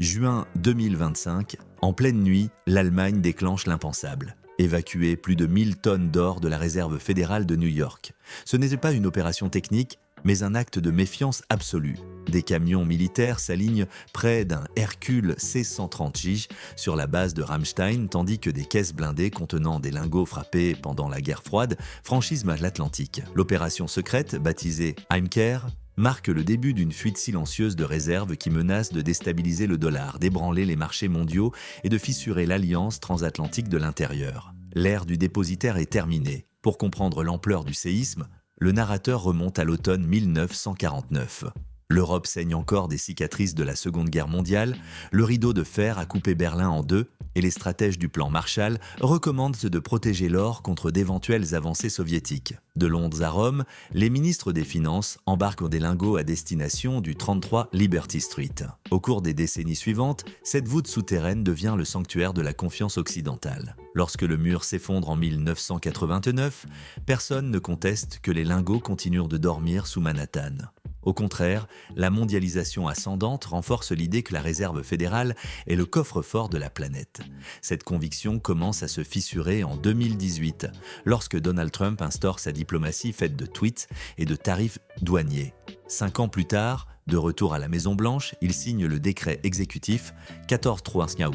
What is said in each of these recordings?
Juin 2025, en pleine nuit, l'Allemagne déclenche l'impensable. Évacuer plus de 1000 tonnes d'or de la réserve fédérale de New York. Ce n'était pas une opération technique, mais un acte de méfiance absolue. Des camions militaires s'alignent près d'un Hercule C-130J sur la base de Ramstein, tandis que des caisses blindées contenant des lingots frappés pendant la guerre froide franchissent l'Atlantique. L'opération secrète, baptisée Heimkehr, marque le début d'une fuite silencieuse de réserves qui menace de déstabiliser le dollar, d'ébranler les marchés mondiaux et de fissurer l'alliance transatlantique de l'intérieur. L'ère du dépositaire est terminée. Pour comprendre l'ampleur du séisme, le narrateur remonte à l'automne 1949. L'Europe saigne encore des cicatrices de la Seconde Guerre mondiale, le rideau de fer a coupé Berlin en deux et les stratèges du plan Marshall recommandent de protéger l'or contre d'éventuelles avancées soviétiques. De Londres à Rome, les ministres des Finances embarquent des lingots à destination du 33 Liberty Street. Au cours des décennies suivantes, cette voûte souterraine devient le sanctuaire de la confiance occidentale. Lorsque le mur s'effondre en 1989, personne ne conteste que les lingots continuent de dormir sous Manhattan. Au contraire, la mondialisation ascendante renforce l'idée que la réserve fédérale est le coffre-fort de la planète. Cette conviction commence à se fissurer en 2018, lorsque Donald Trump instaure sa diplomatie faite de tweets et de tarifs douaniers. 5 ans plus tard, de retour à la Maison-Blanche, il signe le décret exécutif 1431.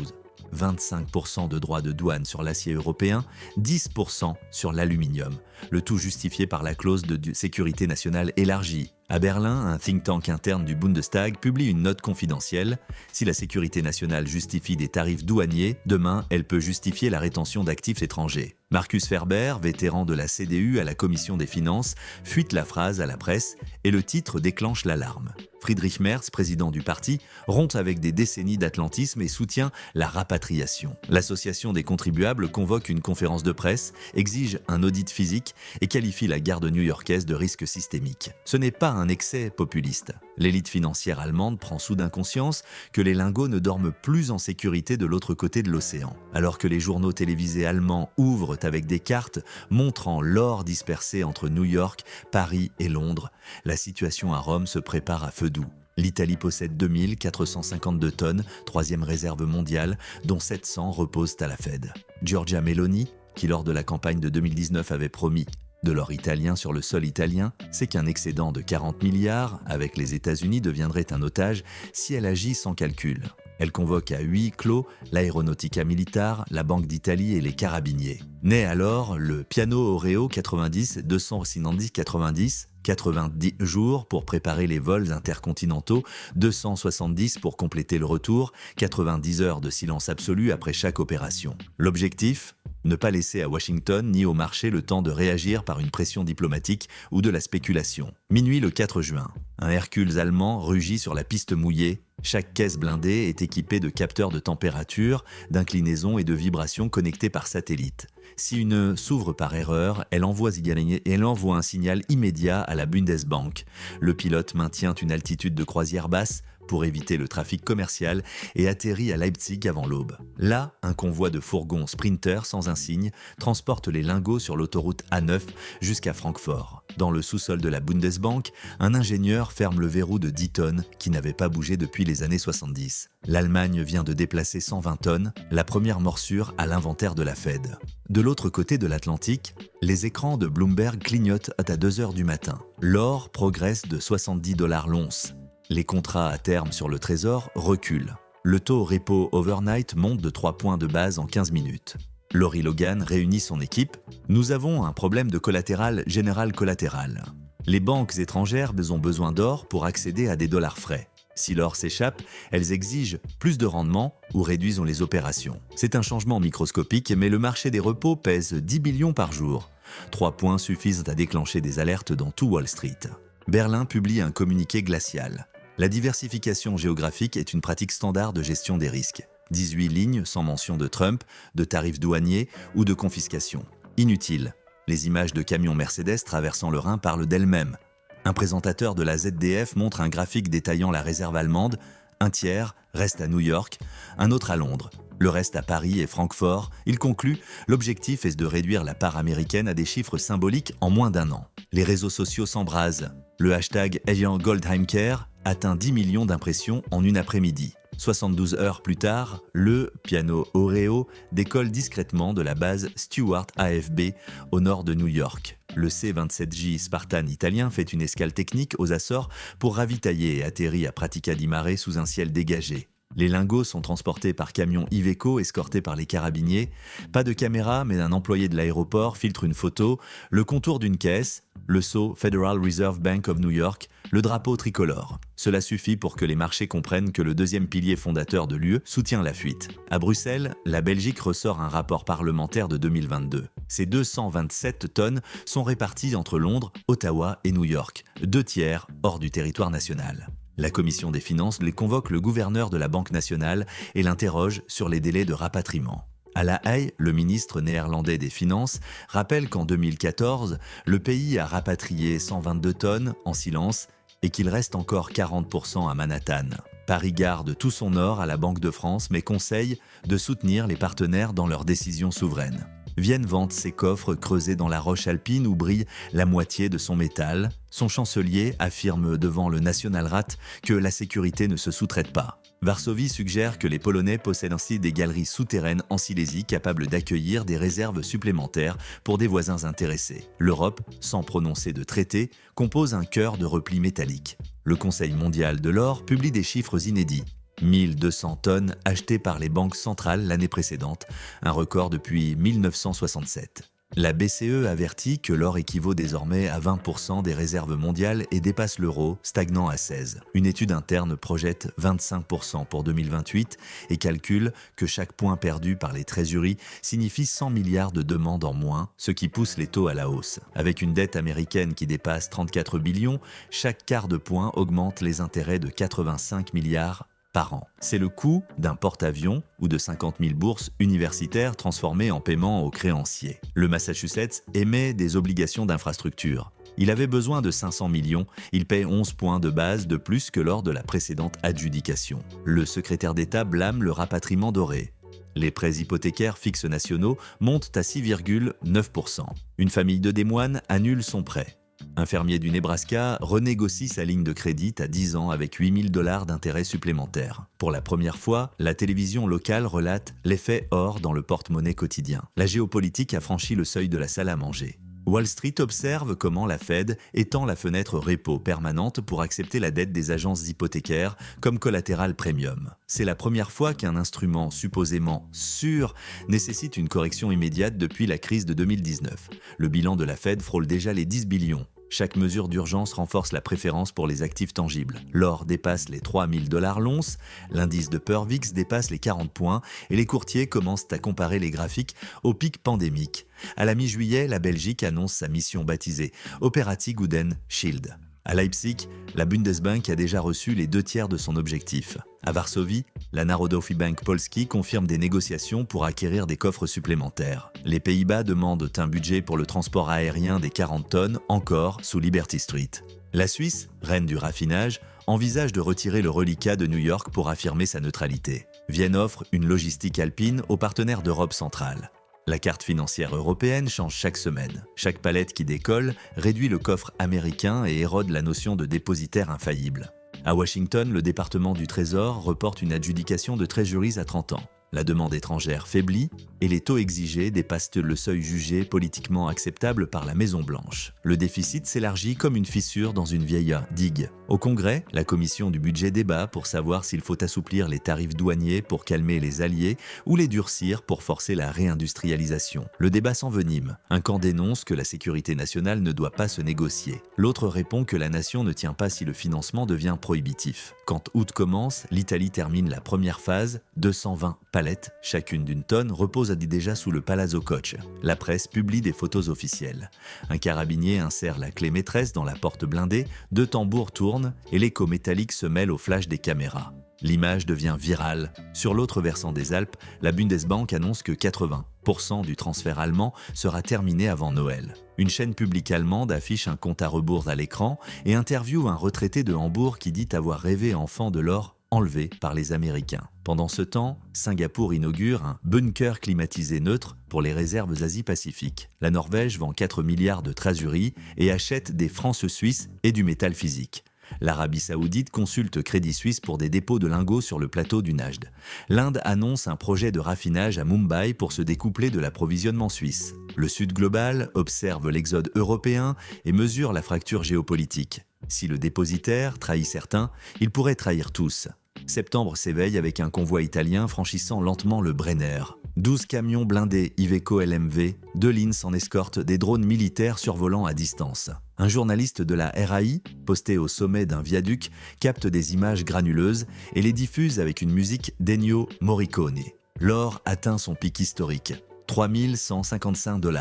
25% de droits de douane sur l'acier européen, 10% sur l'aluminium. Le tout justifié par la clause de sécurité nationale élargie. À Berlin, un think tank interne du Bundestag publie une note confidentielle. Si la sécurité nationale justifie des tarifs douaniers, demain, elle peut justifier la rétention d'actifs étrangers. Markus Ferber, vétéran de la CDU à la Commission des finances, fuite la phrase à la presse et le titre déclenche l'alarme. Friedrich Merz, président du parti, rompt avec des décennies d'atlantisme et soutient la rapatriation. L'association des contribuables convoque une conférence de presse, exige un audit physique et qualifie la garde new-yorkaise de risque systémique. Ce n'est pas un excès populiste. L'élite financière allemande prend soudain conscience que les lingots ne dorment plus en sécurité de l'autre côté de l'océan. Alors que les journaux télévisés allemands ouvrent avec des cartes montrant l'or dispersé entre New York, Paris et Londres, la situation à Rome se prépare à feu doux. L'Italie possède 2452 tonnes, troisième réserve mondiale, dont 700 reposent à la Fed. Giorgia Meloni, qui lors de la campagne de 2019 avait promis de l'or italien sur le sol italien, sait qu'un excédent de 40 milliards avec les États-Unis deviendrait un otage si elle agit sans calcul. Elle convoque à huis clos l'Aeronautica Militare, la Banque d'Italie et les carabiniers. Naît alors le Piano Oreo 90 270 90, 90 jours pour préparer les vols intercontinentaux, 270 pour compléter le retour, 90 heures de silence absolu après chaque opération. L'objectif ? Ne pas laisser à Washington ni au marché le temps de réagir par une pression diplomatique ou de la spéculation. Minuit le 4 juin, un Hercule allemand rugit sur la piste mouillée. Chaque caisse blindée est équipée de capteurs de température, d'inclinaison et de vibration connectés par satellite. Si une s'ouvre par erreur, elle envoie un signal immédiat à la Bundesbank. Le pilote maintient une altitude de croisière basse pour éviter le trafic commercial et atterrit à Leipzig avant l'aube. Là, un convoi de fourgons Sprinter sans insigne transporte les lingots sur l'autoroute A9 jusqu'à Francfort. Dans le sous-sol de la Bundesbank, un ingénieur ferme le verrou de 10 tonnes qui n'avait pas bougé depuis les années 70. L'Allemagne vient de déplacer 120 tonnes, la première morsure à l'inventaire de la Fed. De l'autre côté de l'Atlantique, les écrans de Bloomberg clignotent à 2 heures du matin. L'or progresse de 70 $ l'once. Les contrats à terme sur le trésor reculent. Le taux repo overnight monte de 3 points de base en 15 minutes. Laurie Logan réunit son équipe. Nous avons un problème de collatéral général collatéral. Les banques étrangères ont besoin d'or pour accéder à des dollars frais. Si l'or s'échappe, elles exigent plus de rendement ou réduisent les opérations. C'est un changement microscopique, mais le marché des repos pèse 10 billions par jour. 3 points suffisent à déclencher des alertes dans tout Wall Street. Berlin publie un communiqué glacial. La diversification géographique est une pratique standard de gestion des risques. 18 lignes sans mention de Trump, de tarifs douaniers ou de confiscation. Inutile. Les images de camions Mercedes traversant le Rhin parlent d'elles-mêmes. Un présentateur de la ZDF montre un graphique détaillant la réserve allemande. Un tiers reste à New York, un autre à Londres. Le reste à Paris et Francfort. Il conclut, l'objectif est de réduire la part américaine à des chiffres symboliques en moins d'1 an. Les réseaux sociaux s'embrasent. Le hashtag #GoldHeimkehr atteint 10 millions d'impressions en une après-midi. 72 heures plus tard, le piano Oreo décolle discrètement de la base Stewart AFB au nord de New York. Le C-27J Spartan italien fait une escale technique aux Açores pour ravitailler et atterrit à Pratica di Mare sous un ciel dégagé. Les lingots sont transportés par camion Iveco escortés par les carabiniers. Pas de caméra, mais un employé de l'aéroport filtre une photo, le contour d'une caisse, le sceau Federal Reserve Bank of New York, le drapeau tricolore. Cela suffit pour que les marchés comprennent que le deuxième pilier fondateur de l'UE soutient la fuite. À Bruxelles, la Belgique ressort un rapport parlementaire de 2022. Ces 227 tonnes sont réparties entre Londres, Ottawa et New York, 2/3 hors du territoire national. La commission des finances les convoque le gouverneur de la Banque nationale et l'interroge sur les délais de rapatriement. À La Haye, le ministre néerlandais des Finances rappelle qu'en 2014, le pays a rapatrié 122 tonnes en silence et qu'il reste encore 40% à Manhattan. Paris garde tout son or à la Banque de France mais conseille de soutenir les partenaires dans leurs décisions souveraines. Vienne vante ses coffres creusés dans la roche alpine où brille la moitié de son métal. Son chancelier affirme devant le Nationalrat que la sécurité ne se sous-traite pas. Varsovie suggère que les Polonais possèdent ainsi des galeries souterraines en Silésie capables d'accueillir des réserves supplémentaires pour des voisins intéressés. L'Europe, sans prononcer de traité, compose un cœur de repli métallique. Le Conseil mondial de l'or publie des chiffres inédits. 1200 tonnes achetées par les banques centrales l'année précédente, un record depuis 1967. La BCE avertit que l'or équivaut désormais à 20% des réserves mondiales et dépasse l'euro, stagnant à 16%. Une étude interne projette 25% pour 2028 et calcule que chaque point perdu par les trésoreries signifie 100 milliards de demandes en moins, ce qui pousse les taux à la hausse. Avec une dette américaine qui dépasse 34 billions, chaque quart de point augmente les intérêts de 85 milliards par an. C'est le coût d'un porte-avions ou de 50 000 bourses universitaires transformées en paiement aux créanciers. Le Massachusetts émet des obligations d'infrastructure. Il avait besoin de 500 millions, il paie 11 points de base de plus que lors de la précédente adjudication. Le secrétaire d'État blâme le rapatriement doré. Les prêts hypothécaires fixes nationaux montent à 6,9%. Une famille de Des Moines annule son prêt. Un fermier du Nebraska renégocie sa ligne de crédit à 10 ans avec 8 000 $ d'intérêts supplémentaires. Pour la première fois, la télévision locale relate l'effet or dans le porte-monnaie quotidien. La géopolitique a franchi le seuil de la salle à manger. Wall Street observe comment la Fed étend la fenêtre repo permanente pour accepter la dette des agences hypothécaires comme collatéral premium. C'est la première fois qu'un instrument supposément sûr nécessite une correction immédiate depuis la crise de 2019. Le bilan de la Fed frôle déjà les 10 billions. Chaque mesure d'urgence renforce la préférence pour les actifs tangibles. L'or dépasse les 3 000 $ l'once, l'indice de Purvix dépasse les 40 points et les courtiers commencent à comparer les graphiques au pic pandémique. À la mi-juillet, la Belgique annonce sa mission baptisée Operati Guden Shield. À Leipzig, la Bundesbank a déjà reçu les 2/3 de son objectif. À Varsovie, la Narodowy Bank Polski confirme des négociations pour acquérir des coffres supplémentaires. Les Pays-Bas demandent un budget pour le transport aérien des 40 tonnes, encore sous Liberty Street. La Suisse, reine du raffinage, envisage de retirer le reliquat de New York pour affirmer sa neutralité. Vienne offre une logistique alpine aux partenaires d'Europe centrale. La carte financière européenne change chaque semaine. Chaque palette qui décolle réduit le coffre américain et érode la notion de dépositaire infaillible. À Washington, le département du Trésor reporte une adjudication de treasuries à 30 ans. La demande étrangère faiblit et les taux exigés dépassent le seuil jugé politiquement acceptable par la Maison-Blanche. Le déficit s'élargit comme une fissure dans une vieille digue. Au Congrès, la commission du budget débat pour savoir s'il faut assouplir les tarifs douaniers pour calmer les alliés ou les durcir pour forcer la réindustrialisation. Le débat s'envenime. Un camp dénonce que la sécurité nationale ne doit pas se négocier. L'autre répond que la nation ne tient pas si le financement devient prohibitif. Quand août commence, l'Italie termine la première phase, 220 palettes, chacune d'une tonne, reposent déjà sous le Palazzo Koch. La presse publie des photos officielles. Un carabinier insère la clé maîtresse dans la porte blindée, 2 tambours tournent et l'écho métallique se mêle au flash des caméras. L'image devient virale. Sur l'autre versant des Alpes, la Bundesbank annonce que 80% du transfert allemand sera terminé avant Noël. Une chaîne publique allemande affiche un compte à rebours à l'écran et interviewe un retraité de Hambourg qui dit avoir rêvé enfant de l'or enlevé par les Américains. Pendant ce temps, Singapour inaugure un bunker climatisé neutre pour les réserves Asie-Pacifique. La Norvège vend 4 milliards de treasuries et achète des francs suisses et du métal physique. L'Arabie Saoudite consulte Crédit Suisse pour des dépôts de lingots sur le plateau du Najd. L'Inde annonce un projet de raffinage à Mumbai pour se découpler de l'approvisionnement suisse. Le Sud global observe l'exode européen et mesure la fracture géopolitique. Si le dépositaire trahit certains, il pourrait trahir tous. Septembre s'éveille avec un convoi italien franchissant lentement le Brenner. 12 camions blindés Iveco LMV, 2 lignes en escorte des drones militaires survolant à distance. Un journaliste de la RAI, posté au sommet d'un viaduc, capte des images granuleuses et les diffuse avec une musique d'Ennio Morricone. L'or atteint son pic historique, 3 155 $.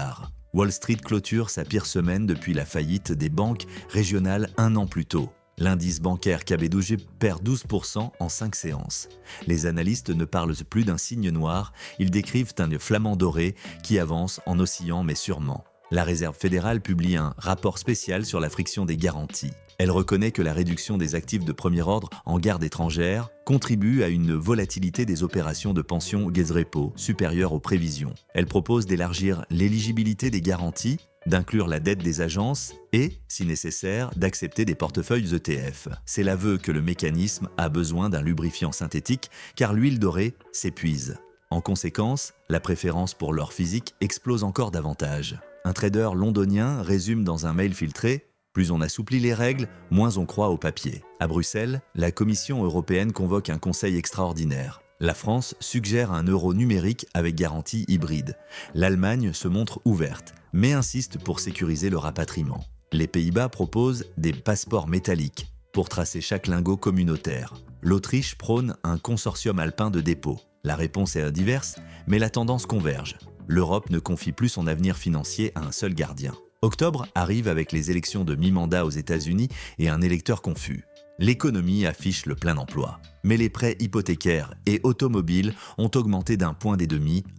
Wall Street clôture sa pire semaine depuis la faillite des banques régionales un an plus tôt. L'indice bancaire KBW perd 12% en 5 séances. Les analystes ne parlent plus d'un signe noir, ils décrivent un flamant doré qui avance en oscillant mais sûrement. La Réserve fédérale publie un rapport spécial sur la friction des garanties. Elle reconnaît que la réduction des actifs de premier ordre en garde étrangère contribue à une volatilité des opérations de pension Gazrepo supérieure aux prévisions. Elle propose d'élargir l'éligibilité des garanties, d'inclure la dette des agences et, si nécessaire, d'accepter des portefeuilles ETF. C'est l'aveu que le mécanisme a besoin d'un lubrifiant synthétique car l'huile dorée s'épuise. En conséquence, la préférence pour l'or physique explose encore davantage. Un trader londonien résume dans un mail filtré « Plus on assouplit les règles, moins on croit au papier ». À Bruxelles, la Commission européenne convoque un conseil extraordinaire. La France suggère un euro numérique avec garantie hybride. L'Allemagne se montre ouverte, mais insiste pour sécuriser le rapatriement. Les Pays-Bas proposent des passeports métalliques pour tracer chaque lingot communautaire. L'Autriche prône un consortium alpin de dépôt. La réponse est diverse, mais la tendance converge. L'Europe ne confie plus son avenir financier à un seul gardien. Octobre arrive avec les élections de mi-mandat aux États-Unis et un électeur confus. L'économie affiche le plein emploi. Mais les prêts hypothécaires et automobiles ont augmenté d'1,5 point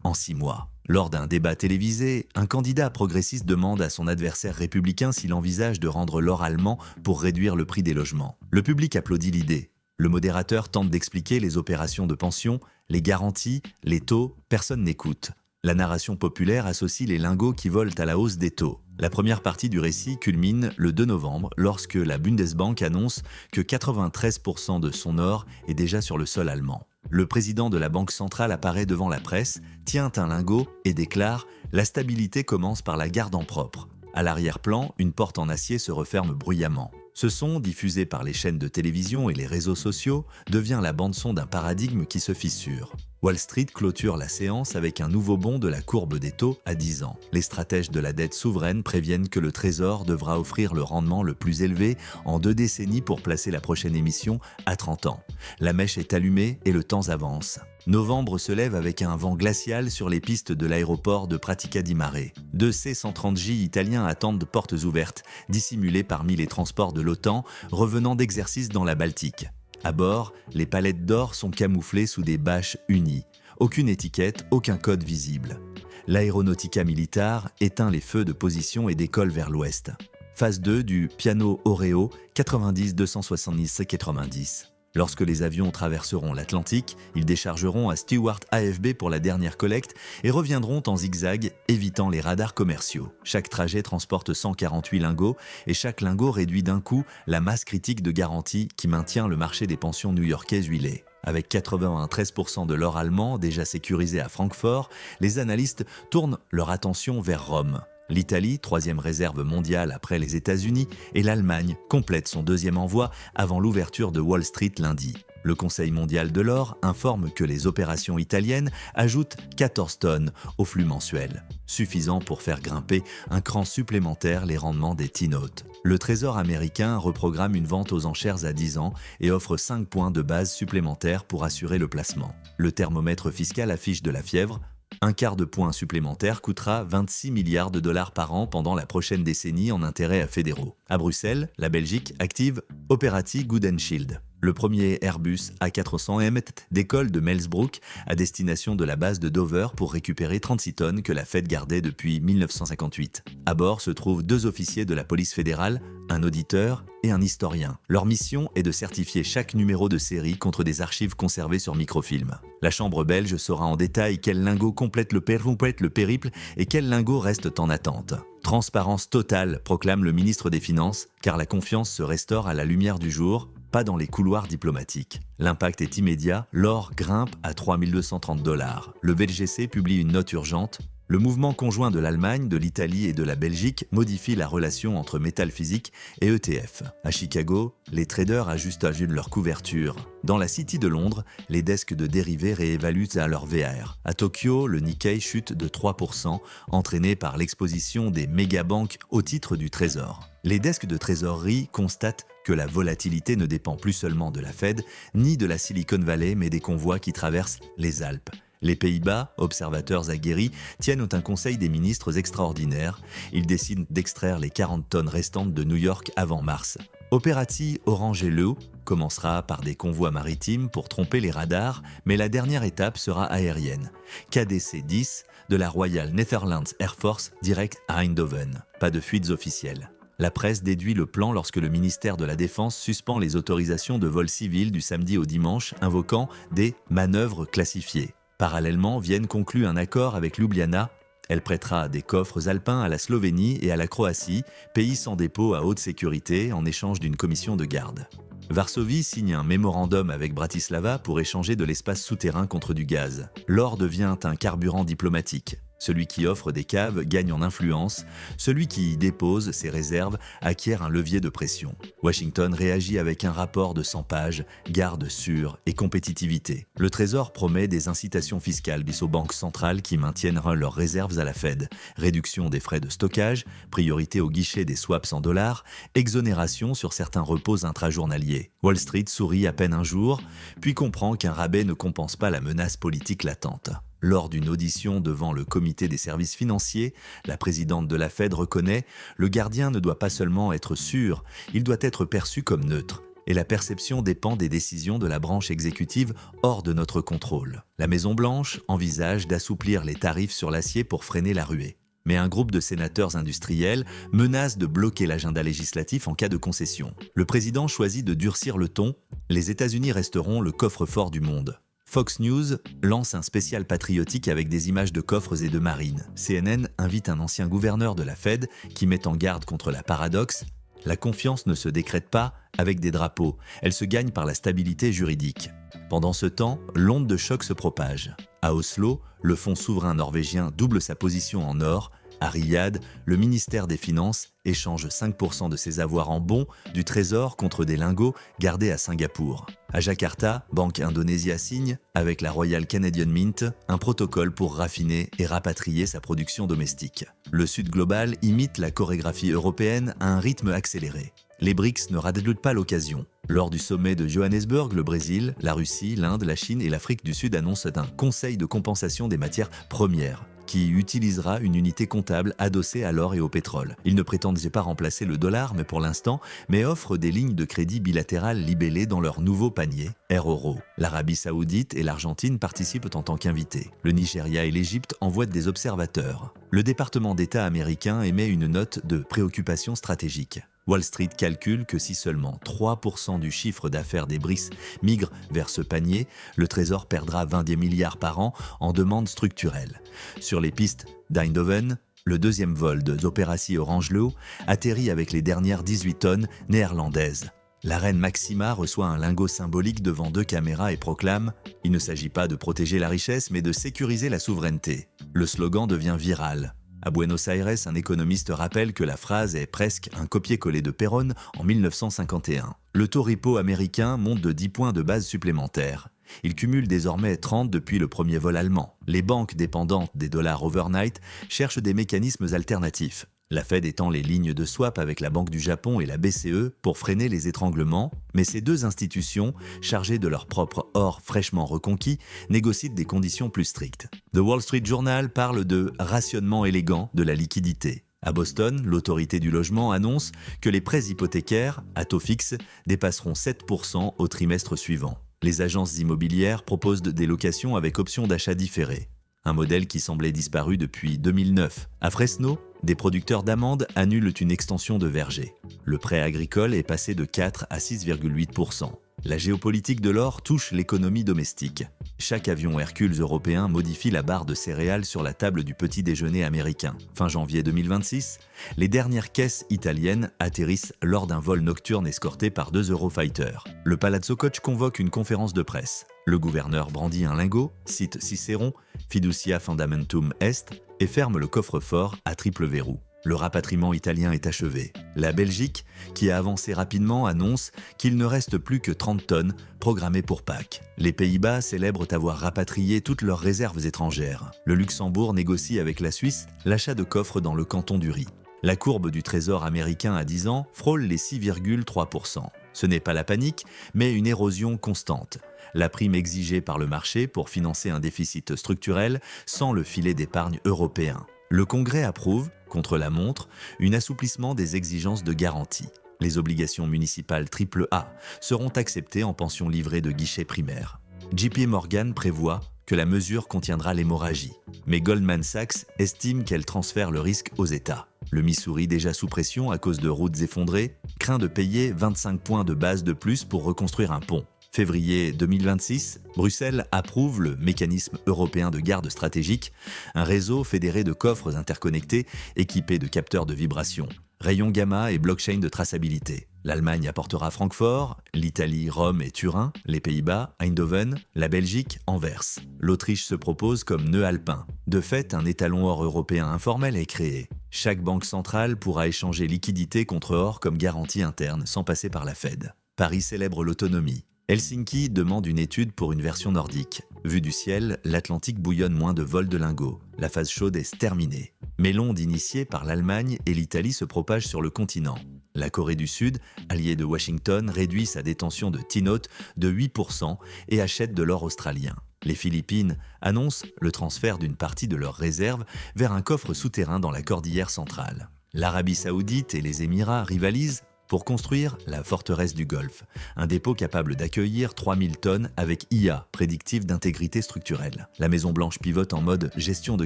en 6 mois. Lors d'un débat télévisé, un candidat progressiste demande à son adversaire républicain s'il envisage de rendre l'or allemand pour réduire le prix des logements. Le public applaudit l'idée. Le modérateur tente d'expliquer les opérations de pension, les garanties, les taux, personne n'écoute. La narration populaire associe les lingots qui volent à la hausse des taux. La première partie du récit culmine le 2 novembre lorsque la Bundesbank annonce que 93% de son or est déjà sur le sol allemand. Le président de la Banque centrale apparaît devant la presse, tient un lingot et déclare « La stabilité commence par la garde en propre ». À l'arrière-plan, une porte en acier se referme bruyamment. Ce son, diffusé par les chaînes de télévision et les réseaux sociaux, devient la bande-son d'un paradigme qui se fissure. Wall Street clôture la séance avec un nouveau bond de la courbe des taux à 10 ans. Les stratèges de la dette souveraine préviennent que le Trésor devra offrir le rendement le plus élevé en 2 décennies pour placer la prochaine émission à 30 ans. La mèche est allumée et le temps avance. Novembre se lève avec un vent glacial sur les pistes de l'aéroport de Pratica di Mare. 2 C-130J italiens attendent portes ouvertes, dissimulés parmi les transports de l'OTAN revenant d'exercices dans la Baltique. À bord, les palettes d'or sont camouflées sous des bâches unies. Aucune étiquette, aucun code visible. L'Aeronautica Militare éteint les feux de position et décolle vers l'ouest. Phase 2 du Piano Oreo 90-270-90. Lorsque les avions traverseront l'Atlantique, ils déchargeront à Stewart AFB pour la dernière collecte et reviendront en zigzag, évitant les radars commerciaux. Chaque trajet transporte 148 lingots et chaque lingot réduit d'un coup la masse critique de garantie qui maintient le marché des pensions new-yorkaises huilées. Avec 93% de l'or allemand déjà sécurisé à Francfort, les analystes tournent leur attention vers Rome. L'Italie, 3e réserve mondiale après les États-Unis, et l'Allemagne complètent son 2e envoi avant l'ouverture de Wall Street lundi. Le Conseil mondial de l'or informe que les opérations italiennes ajoutent 14 tonnes au flux mensuel, suffisant pour faire grimper un cran supplémentaire les rendements des T-notes. Le Trésor américain reprogramme une vente aux enchères à 10 ans et offre 5 points de base supplémentaires pour assurer le placement. Le thermomètre fiscal affiche de la fièvre. 1/4 de point supplémentaire coûtera 26 milliards de dollars par an pendant la prochaine décennie en intérêts fédéraux. À Bruxelles, la Belgique active Operati Good & Shield. Le premier Airbus A400M décolle de Mellsbrook à destination de la base de Dover pour récupérer 36 tonnes que la Fed gardait depuis 1958. À bord se trouvent 2 officiers de la police fédérale, un auditeur et un historien. Leur mission est de certifier chaque numéro de série contre des archives conservées sur microfilm. La chambre belge saura en détail quels lingots complètent le périple et quels lingots restent en attente. Transparence totale, proclame le ministre des Finances, car la confiance se restaure à la lumière du jour, pas dans les couloirs diplomatiques. L'impact est immédiat, l'or grimpe à 3 230 $. Le VLGC publie une note urgente. Le mouvement conjoint de l'Allemagne, de l'Italie et de la Belgique modifie la relation entre métal physique et ETF. À Chicago, les traders ajustent leur couverture. Dans la City de Londres, les desks de dérivés réévaluent à leur VAR. À Tokyo, le Nikkei chute de 3%, entraîné par l'exposition des mégabanques au titre du Trésor. Les desks de trésorerie constatent que la volatilité ne dépend plus seulement de la Fed, ni de la Silicon Valley, mais des convois qui traversent les Alpes. Les Pays-Bas, observateurs aguerris, tiennent un conseil des ministres extraordinaire. Ils décident d'extraire les 40 tonnes restantes de New York avant mars. Operati Orange Leu commencera par des convois maritimes pour tromper les radars, mais la dernière étape sera aérienne. KDC-10 de la Royal Netherlands Air Force direct à Eindhoven. Pas de fuites officielles. La presse déduit le plan lorsque le ministère de la Défense suspend les autorisations de vol civil du samedi au dimanche, invoquant des manœuvres classifiées. Parallèlement, Vienne conclut un accord avec Ljubljana. Elle prêtera des coffres alpins à la Slovénie et à la Croatie, pays sans dépôt à haute sécurité, en échange d'une commission de garde. Varsovie signe un mémorandum avec Bratislava pour échanger de l'espace souterrain contre du gaz. L'or devient un carburant diplomatique. Celui qui offre des caves gagne en influence, celui qui y dépose ses réserves acquiert un levier de pression. Washington réagit avec un rapport de 100 pages, garde sûre et compétitivité. Le Trésor promet des incitations fiscales bis aux banques centrales qui maintiennent leurs réserves à la Fed, réduction des frais de stockage, priorité au guichet des swaps en dollars, exonération sur certains repos intrajournaliers. Wall Street sourit à peine un jour, puis comprend qu'un rabais ne compense pas la menace politique latente. Lors d'une audition devant le comité des services financiers, la présidente de la Fed reconnaît « Le gardien ne doit pas seulement être sûr, il doit être perçu comme neutre. Et la perception dépend des décisions de la branche exécutive hors de notre contrôle. » La Maison-Blanche envisage d'assouplir les tarifs sur l'acier pour freiner la ruée. Mais un groupe de sénateurs industriels menace de bloquer l'agenda législatif en cas de concession. Le président choisit de durcir le ton. Les États-Unis resteront le coffre-fort du monde. Fox News lance un spécial patriotique avec des images de coffres et de marines. CNN invite un ancien gouverneur de la Fed qui met en garde contre la paradoxe. La confiance ne se décrète pas avec des drapeaux, elle se gagne par la stabilité juridique. Pendant ce temps, l'onde de choc se propage. À Oslo, le fonds souverain norvégien double sa position en or. À Riyad, le ministère des Finances échange 5% de ses avoirs en bons du Trésor contre des lingots gardés à Singapour. À Jakarta, Banque Indonésia signe, avec la Royal Canadian Mint, un protocole pour raffiner et rapatrier sa production domestique. Le Sud global imite la chorégraphie européenne à un rythme accéléré. Les BRICS ne ratent pas l'occasion. Lors du sommet de Johannesburg, le Brésil, la Russie, l'Inde, la Chine et l'Afrique du Sud annoncent un conseil de compensation des matières premières, qui utilisera une unité comptable adossée à l'or et au pétrole. Il ne prétendent pas remplacer le dollar, mais pour l'instant, mais offrent des lignes de crédit bilatérales libellées dans leur nouveau panier, Air Euro. L'Arabie Saoudite et l'Argentine participent en tant qu'invités. Le Nigeria et l'Égypte envoient des observateurs. Le département d'État américain émet une note de préoccupation stratégique. Wall Street calcule que si seulement 3% du chiffre d'affaires des BRICS migre vers ce panier, le Trésor perdra 20 milliards par an en demande structurelle. Sur les pistes d'Eindhoven, le deuxième vol de Operatie Orange Leu atterrit avec les dernières 18 tonnes néerlandaises. La reine Maxima reçoit un lingot symbolique devant 2 caméras et proclame « Il ne s'agit pas de protéger la richesse, mais de sécuriser la souveraineté ». Le slogan devient viral. À Buenos Aires, un économiste rappelle que la phrase est presque un copier-coller de Perón en 1951. Le taux repo américain monte de 10 points de base supplémentaires. Il cumule désormais 30 depuis le premier vol allemand. Les banques dépendantes des dollars overnight cherchent des mécanismes alternatifs. La Fed étend les lignes de swap avec la Banque du Japon et la BCE pour freiner les étranglements, mais ces deux institutions, chargées de leur propre or fraîchement reconquis, négocient des conditions plus strictes. The Wall Street Journal parle de « rationnement élégant de la liquidité ». À Boston, l'autorité du logement annonce que les prêts hypothécaires, à taux fixe, dépasseront 7% au trimestre suivant. Les agences immobilières proposent des locations avec option d'achat différé, un modèle qui semblait disparu depuis 2009. À Fresno, des producteurs d'amandes annulent une extension de verger. Le prêt agricole est passé de 4 à 6,8%. La géopolitique de l'or touche l'économie domestique. Chaque avion Hercule européen modifie la barre de céréales sur la table du petit déjeuner américain. Fin janvier 2026, les dernières caisses italiennes atterrissent lors d'un vol nocturne escorté par 2 Eurofighter. Le Palazzo Koch convoque une conférence de presse. Le gouverneur brandit un lingot, cite Cicéron, Fiducia Fundamentum Est, et ferme le coffre-fort à triple verrou. Le rapatriement italien est achevé. La Belgique, qui a avancé rapidement, annonce qu'il ne reste plus que 30 tonnes programmées pour Pâques. Les Pays-Bas célèbrent avoir rapatrié toutes leurs réserves étrangères. Le Luxembourg négocie avec la Suisse l'achat de coffres dans le canton du Riz. La courbe du trésor américain à 10 ans frôle les 6,3%. Ce n'est pas la panique, mais une érosion constante. La prime exigée par le marché pour financer un déficit structurel sans le filet d'épargne européen. Le Congrès approuve, contre la montre, un assouplissement des exigences de garantie. Les obligations municipales AAA seront acceptées en pension livrée de guichet primaire. JP Morgan prévoit que la mesure contiendra l'hémorragie, mais Goldman Sachs estime qu'elle transfère le risque aux États. Le Missouri, déjà sous pression à cause de routes effondrées, craint de payer 25 points de base de plus pour reconstruire un pont. Février 2026, Bruxelles approuve le mécanisme européen de garde stratégique, un réseau fédéré de coffres interconnectés équipés de capteurs de vibration, rayons gamma et blockchain de traçabilité. L'Allemagne apportera Francfort, l'Italie Rome et Turin, les Pays-Bas Eindhoven, la Belgique Anvers. L'Autriche se propose comme nœud alpin. De fait, un étalon or européen informel est créé. Chaque banque centrale pourra échanger liquidité contre or comme garantie interne sans passer par la Fed. Paris célèbre l'autonomie. Helsinki demande une étude pour une version nordique. Vu du ciel, l'Atlantique bouillonne moins de vols de lingots. La phase chaude est terminée. Mais l'onde initiée par l'Allemagne et l'Italie se propage sur le continent. La Corée du Sud, alliée de Washington, réduit sa détention de T-Note de 8% et achète de l'or australien. Les Philippines annoncent le transfert d'une partie de leurs réserves vers un coffre souterrain dans la cordillère centrale. L'Arabie Saoudite et les Émirats rivalisent pour construire la forteresse du Golfe, un dépôt capable d'accueillir 3000 tonnes avec IA, prédictive d'intégrité structurelle. La Maison-Blanche pivote en mode gestion de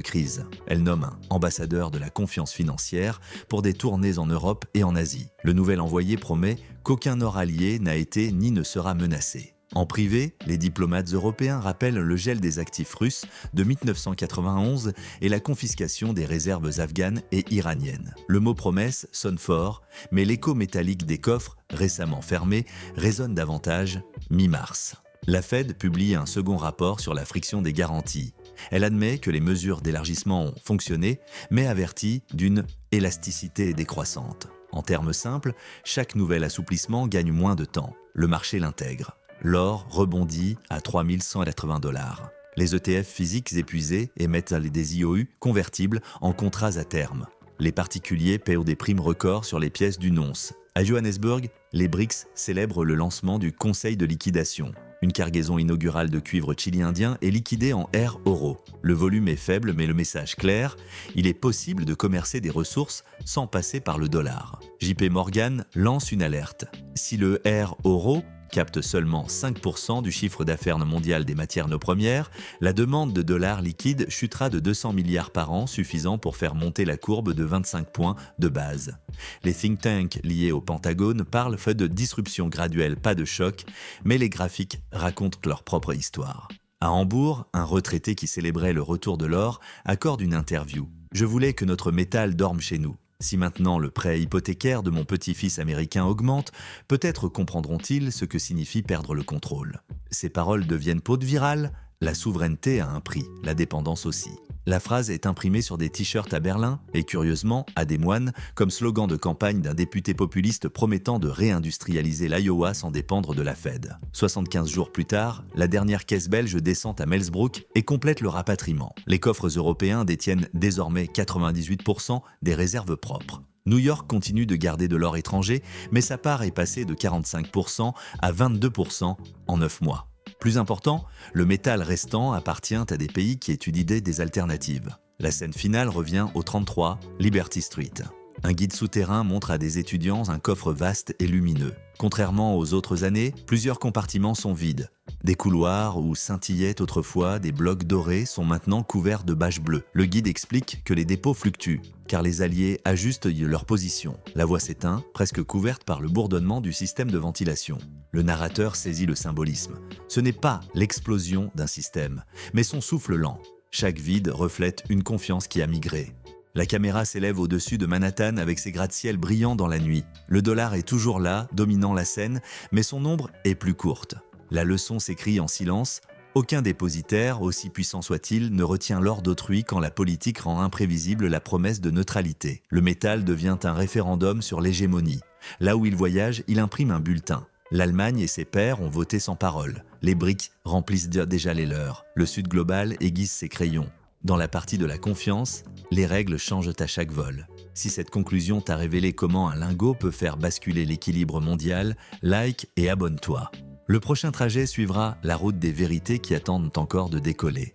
crise. Elle nomme un ambassadeur de la confiance financière pour des tournées en Europe et en Asie. Le nouvel envoyé promet qu'aucun Nord allié n'a été ni ne sera menacé. En privé, les diplomates européens rappellent le gel des actifs russes de 1991 et la confiscation des réserves afghanes et iraniennes. Le mot promesse sonne fort, mais l'écho métallique des coffres, récemment fermés, résonne davantage mi-mars. La Fed publie un second rapport sur la friction des garanties. Elle admet que les mesures d'élargissement ont fonctionné, mais avertit d'une élasticité décroissante. En termes simples, chaque nouvel assouplissement gagne moins de temps. Le marché l'intègre. L'or rebondit à 3180 $. Les ETF physiques épuisés émettent des IOU convertibles en contrats à terme. Les particuliers paient des primes records sur les pièces d'une once. À Johannesburg, les BRICS célèbrent le lancement du Conseil de liquidation. Une cargaison inaugurale de cuivre chili-indien est liquidée en euro. Le volume est faible mais le message clair, il est possible de commercer des ressources sans passer par le dollar. JP Morgan lance une alerte. Si le euro capte seulement 5% du chiffre d'affaires mondial des matières non premières, la demande de dollars liquides chutera de 200 milliards par an, suffisant pour faire monter la courbe de 25 points de base. Les think tanks liés au Pentagone parlent de disruption graduelle, pas de choc, mais les graphiques racontent leur propre histoire. À Hambourg, un retraité qui célébrait le retour de l'or accorde une interview. « Je voulais que notre métal dorme chez nous. Si maintenant le prêt hypothécaire de mon petit-fils américain augmente, peut-être comprendront-ils ce que signifie perdre le contrôle. » Ces paroles deviennent peau de virale. La souveraineté a un prix, la dépendance aussi. La phrase est imprimée sur des t-shirts à Berlin et curieusement à Des Moines comme slogan de campagne d'un député populiste promettant de réindustrialiser l'Iowa sans dépendre de la Fed. 75 jours plus tard, la dernière caisse belge descend à Melsbrook et complète le rapatriement. Les coffres européens détiennent désormais 98% des réserves propres. New York continue de garder de l'or étranger, mais sa part est passée de 45% à 22% en 9 mois. Plus important, le métal restant appartient à des pays qui étudient des alternatives. La scène finale revient au 33 Liberty Street. Un guide souterrain montre à des étudiants un coffre vaste et lumineux. Contrairement aux autres années, plusieurs compartiments sont vides. Des couloirs où scintillaient autrefois des blocs dorés sont maintenant couverts de bâches bleues. Le guide explique que les dépôts fluctuent, car les alliés ajustent leur position. La voie s'éteint, presque couverte par le bourdonnement du système de ventilation. Le narrateur saisit le symbolisme. Ce n'est pas l'explosion d'un système, mais son souffle lent. Chaque vide reflète une confiance qui a migré. La caméra s'élève au-dessus de Manhattan avec ses gratte-ciel brillants dans la nuit. Le dollar est toujours là, dominant la scène, mais son ombre est plus courte. La leçon s'écrit en silence. Aucun dépositaire, aussi puissant soit-il, ne retient l'or d'autrui quand la politique rend imprévisible la promesse de neutralité. Le métal devient un référendum sur l'hégémonie. Là où il voyage, il imprime un bulletin. L'Allemagne et ses pairs ont voté sans parole. Les BRICS remplissent déjà les leurs. Le Sud global aiguise ses crayons. Dans la partie de la confiance, les règles changent à chaque vol. Si cette conclusion t'a révélé comment un lingot peut faire basculer l'équilibre mondial, like et abonne-toi. Le prochain trajet suivra la route des vérités qui attendent encore de décoller.